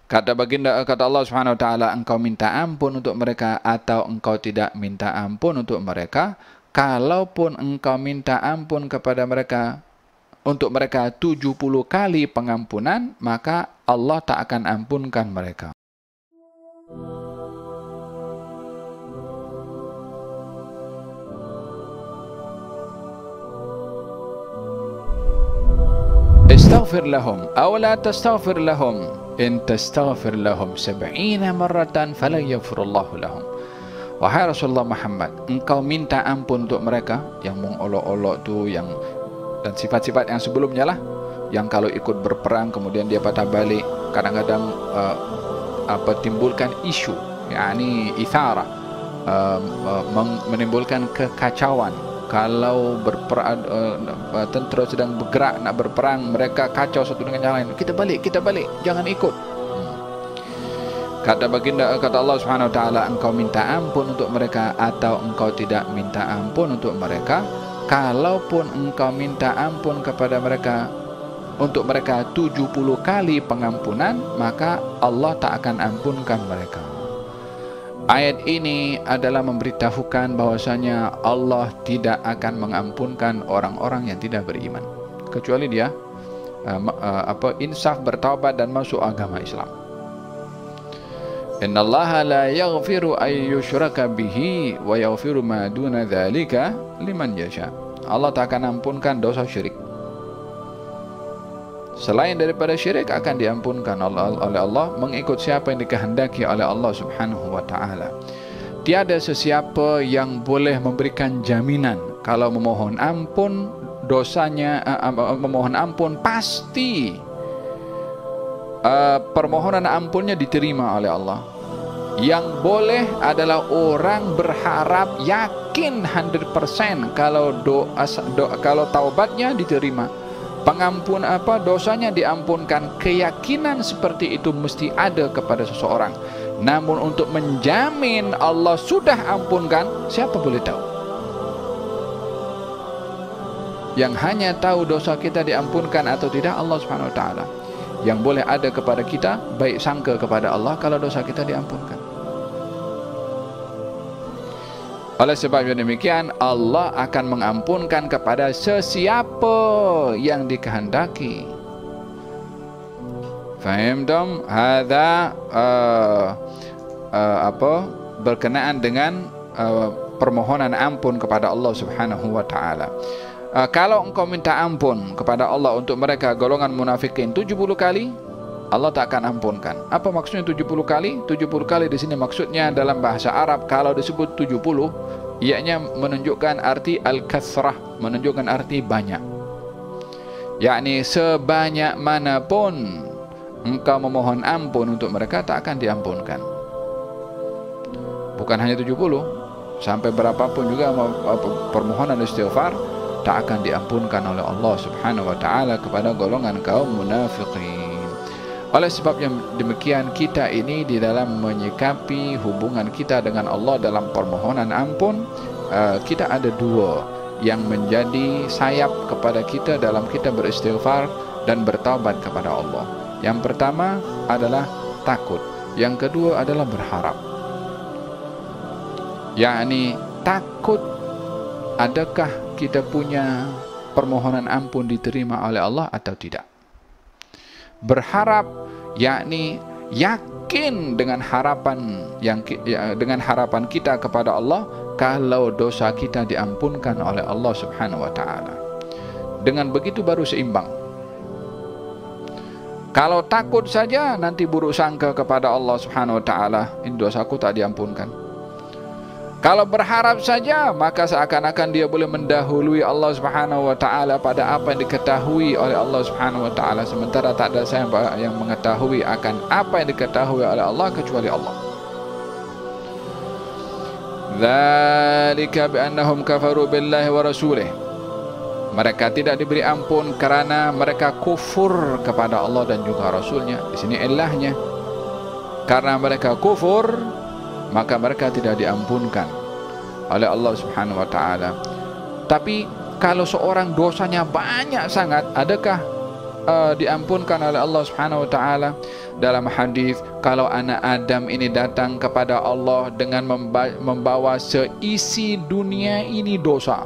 Kata Allah Subhanahu wa taala, engkau minta ampun untuk mereka atau engkau tidak minta ampun untuk mereka. Kalaupun engkau minta ampun kepada mereka untuk mereka 70 kali pengampunan, maka Allah tak akan ampunkan mereka. Istaghfir lahum aw la tastaghfir lahum in tastaghfir lahum 70 marratan fala yaghfirullahu lahum. Wahai Rasulullah Muhammad, engkau minta ampun untuk mereka yang mengolok-olok tu, yang dan sifat-sifat yang sebelumnya lah, yang kalau ikut berperang kemudian dia patah balik, kadang-kadang timbulkan isu, yakni ithara, menimbulkan kekacauan. Kalau tentera sedang bergerak nak berperang, mereka kacau satu dengan yang lain, kita balik, jangan ikut. Kata Allah Subhanahu wa taala, engkau minta ampun untuk mereka atau engkau tidak minta ampun untuk mereka. Kalaupun engkau minta ampun kepada mereka untuk mereka 70 kali pengampunan, maka Allah tak akan ampunkan mereka. Ayat ini adalah memberitahukan bahwasanya Allah tidak akan mengampunkan orang-orang yang tidak beriman, kecuali dia insaf, bertaubat dan masuk agama Islam. Innallaha la yaghfiru ay yushraka bihi wa yaghfiru ma duna dzalika liman yasha. Allah tak akan ampunkan dosa syirik. Selain daripada syirik akan diampunkan oleh Allah mengikut siapa yang dikehendaki oleh Allah Subhanahu wa taala. Tiada sesiapa yang boleh memberikan jaminan kalau memohon ampun dosanya, memohon ampun pasti permohonan ampunnya diterima oleh Allah. Yang boleh adalah orang berharap yakin 100% kalau kalau taubatnya diterima, pengampun dosanya diampunkan. Keyakinan seperti itu mesti ada kepada seseorang. Namun untuk menjamin Allah sudah ampunkan, siapa boleh tahu? Yang hanya tahu dosa kita diampunkan atau tidak Allah Subhanahu wa taala. Yang boleh ada kepada kita baik sangka kepada Allah kalau dosa kita diampunkan. Oleh sebab yang demikian, Allah akan mengampunkan kepada sesiapa yang dikehendaki. Fahimtum? Hadza berkenaan dengan permohonan ampun kepada Allah Subhanahu wa taala. Kalau engkau minta ampun kepada Allah untuk mereka golongan munafikin 70 kali, Allah tak akan ampunkan. Apa maksudnya 70 kali? 70 kali di sini maksudnya dalam bahasa Arab kalau disebut 70, ianya menunjukkan arti al-kathrah, menunjukkan arti banyak. Yakni sebanyak manapun engkau memohon ampun untuk mereka tak akan diampunkan. Bukan hanya 70, sampai berapapun juga permohonan istighfar tak akan diampunkan oleh Allah Subhanahu wa taala kepada golongan kaum munafiqin. Oleh sebab yang demikian, kita ini di dalam menyikapi hubungan kita dengan Allah dalam permohonan ampun, kita ada dua yang menjadi sayap kepada kita dalam kita beristighfar dan bertaubat kepada Allah. Yang pertama adalah takut, yang kedua adalah berharap. Yakni takut, adakah kita punya permohonan ampun diterima oleh Allah atau tidak. Berharap, yakni yakin dengan harapan dengan harapan kita kepada Allah kalau dosa kita diampunkan oleh Allah Subhanahu wa taala. Dengan begitu baru seimbang. Kalau takut saja nanti buruk sangka kepada Allah Subhanahu wa taala, ini dosaku tak diampunkan. Kalau berharap saja, maka seakan-akan dia boleh mendahului Allah Subhanahu wa taala pada apa yang diketahui oleh Allah Subhanahu wa taala, sementara tak ada siapa yang mengetahui akan apa yang diketahui oleh Allah kecuali Allah. Dzalika bi annahum kafaru billahi wa rasulih. Mereka tidak diberi ampun karena mereka kufur kepada Allah dan juga Rasulnya. Di sini ilahnya, karena mereka kufur maka mereka tidak diampunkan oleh Allah Subhanahu wa taala. Tapi kalau seorang dosanya banyak sangat, adakah diampunkan oleh Allah Subhanahu wa taala. Dalam hadis, kalau anak Adam ini datang kepada Allah dengan membawa seisi dunia ini dosa.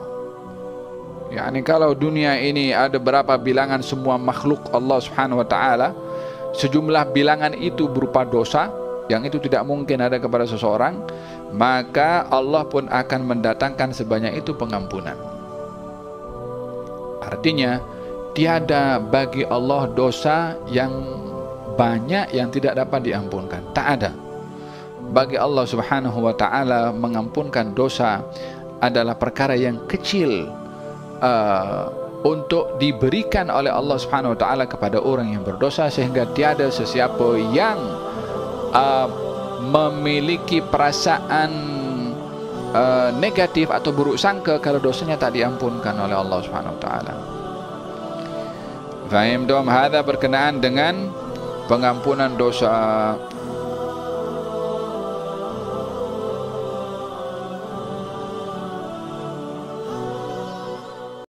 Yani kalau dunia ini ada berapa bilangan semua makhluk Allah Subhanahu wa taala, sejumlah bilangan itu berupa dosa yang itu tidak mungkin ada kepada seseorang, maka Allah pun akan mendatangkan sebanyak itu pengampunan. Artinya tiada bagi Allah dosa yang banyak yang tidak dapat diampunkan. Tak ada. Bagi Allah Subhanahu wa taala mengampunkan dosa adalah perkara yang kecil untuk diberikan oleh Allah Subhanahu wa taala kepada orang yang berdosa, sehingga tiada sesiapa yang memiliki perasaan negatif atau buruk sangka kalau dosanya tak diampunkan oleh Allah Subhanahu wa taala. Fahim dom, hadza berkenaan dengan pengampunan dosa.